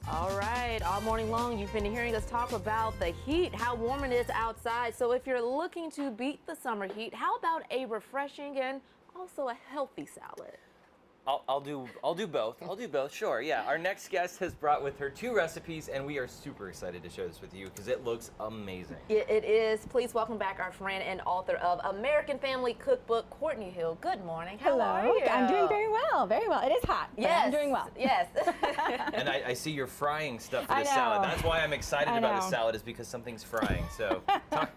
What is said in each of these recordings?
All right, all morning long you've been hearing us talk about the heat, how warm it is outside. So if you're looking to beat the summer heat, how about a refreshing and also a healthy salad? I'll do both. I'll do both. Sure. Yeah. Our next guest has brought with her 2 recipes, and we are super excited to share this with you because it looks amazing. It is. Please welcome back our friend and author of American Family Cookbook, Courtney Hill. Good morning. How are you? I'm doing very well. Very well. It is hot. But Yes. I'm doing well. Yes. And I see you're frying stuff for I this salad. know. That's why I'm excited I about this know. salad, is because something's frying. So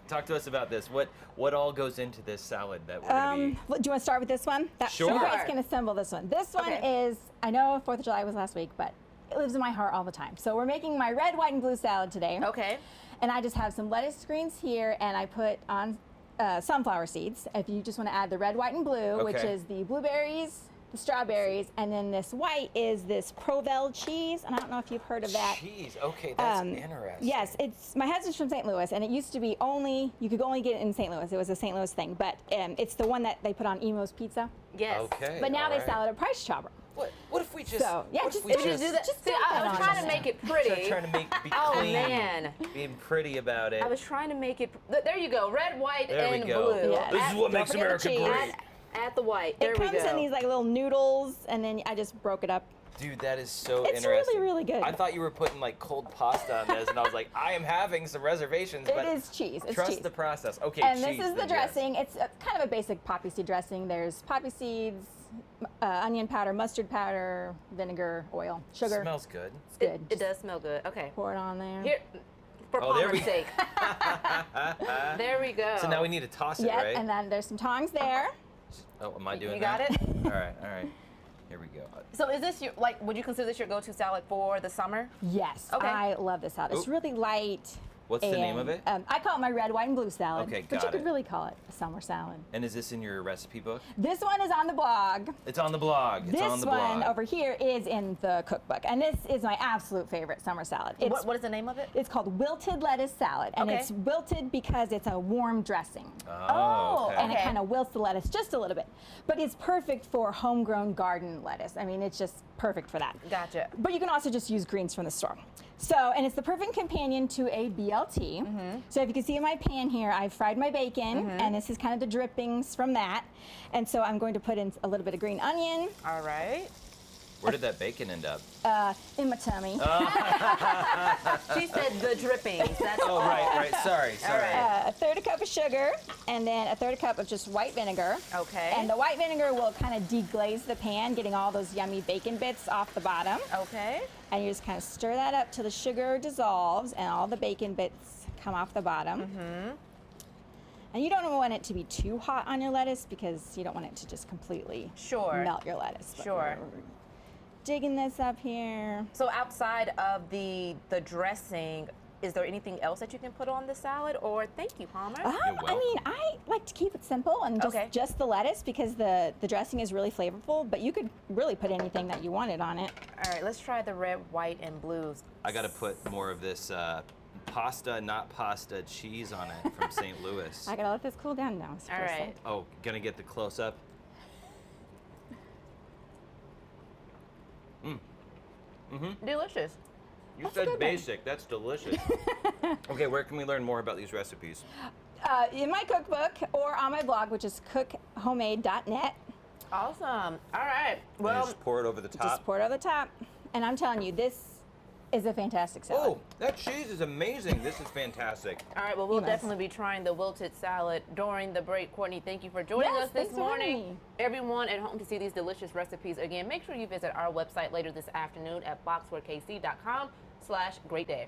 talk to us about this. What all goes into this salad that we're going to be? Do you want to start with this one? Sure. You guys can assemble this one. This one Okay. is, I know 4th of July was last week, but it lives in my heart all the time. So we're making my red, white, and blue salad today. Okay. And I just have some lettuce greens here, and I put on sunflower seeds. If you just want to add the red, white, and blue, which Okay. is the blueberries, the strawberries, and then this white is this Provel cheese, and I don't know if you've heard of that. Cheese. Okay, that's interesting. Yes, it's my husband's from St. Louis, and it used to be you could only get it in St. Louis. It was a St. Louis thing, but it's the one that they put on Emo's Pizza. Yes. Okay. But now all they right. sell it at Price Chopper. What if we just? So, yeah, what just- if we if you just Do that. Just See, put I that was on trying to there. make it pretty. trying to be Oh, clean, man. being pretty about it. I was trying to make it. There you go. Red, white, There we and go. blue. Yes. This is what Don't makes forget the America cheese. great. Add the white. There It we comes go. in these like little noodles, and then I just broke it up. Dude, that is so It's interesting. really, really good. I thought you were putting like cold pasta on this, and I was like, I am having some reservations. It but is cheese. It's trust cheese. the process. Okay, And cheese, this is the then yes. dressing. It's kind of a basic poppy seed dressing. There's poppy seeds, onion powder, mustard powder, vinegar, oil, sugar. Smells good. It's good. It does smell good. Okay. Pour it on there. Here, for Oh, there Palmer's we- sake. There we go. So now we need to toss it, Yep, right? and then there's some tongs there. Oh, am I doing You got that? it? All right, all right. Here we go. So is this your, like, would you consider this your go-to salad for the summer? Yes, Okay. I love this salad. It's Ooh. really light. What's the name of and, it? I call it my red, white, and blue salad. Okay, But got you could it. really call it a summer salad. And is this in your recipe book? This one is on the blog. It's on the blog. It's on This the one blog. over here is in the cookbook. And this is my absolute favorite summer salad. It's, What is the name of it? it's called wilted lettuce salad. And Okay. it's wilted because it's a warm dressing. Oh, okay. And it kind of wilts the lettuce just a little bit. But it's perfect for homegrown garden lettuce. I mean, it's just perfect for that. Gotcha. But you can also just use greens from the store. So, and it's the perfect companion to a BLT. So if you can see in my pan here, I've fried my bacon, and this is kind of the drippings from that. And so I'm going to put in a little bit of green onion All right. Where did that bacon end up? in my tummy. She said the drippings. That's Oh, right. Sorry. A third a cup of sugar, and then a third a cup of just white vinegar. Okay. And the white vinegar will kind of deglaze the pan, getting all those yummy bacon bits off the bottom. Okay. And you just kind of stir that up till the sugar dissolves and all the bacon bits come off the bottom. And you don't want it to be too hot on your lettuce because you don't want it to just completely Sure. melt your lettuce. But Sure. we're digging this up here. So outside of the dressing, is there anything else that you can put on the salad? Or thank you, Palmer. You're I welcome. mean, I like to keep it simple and Okay. just the lettuce because the dressing is really flavorful, but you could really put anything that you wanted on it. All right, let's try the red, white, and blues. I got to put more of this pasta, not pasta, cheese on it from St. Louis. I gotta let this cool down now. All right. Oh, gonna get the close up. Delicious. You That's a said good one. basic. That's delicious. Okay, where can we learn more about these recipes? In my cookbook or on my blog, which is cookhomemade.net. Awesome. All right. And Well, just pour it over the top. Just pour it over the top. And I'm telling you, this is a fantastic salad. Oh, that cheese is amazing. This is fantastic. all right. Well, we'll You must. definitely be trying the wilted salad during the break. Courtney, thank you for joining Yes, us this thanks for having morning. me. Everyone at home to see these delicious recipes again, make sure you visit our website later this afternoon at boxwordkc.com/greatday.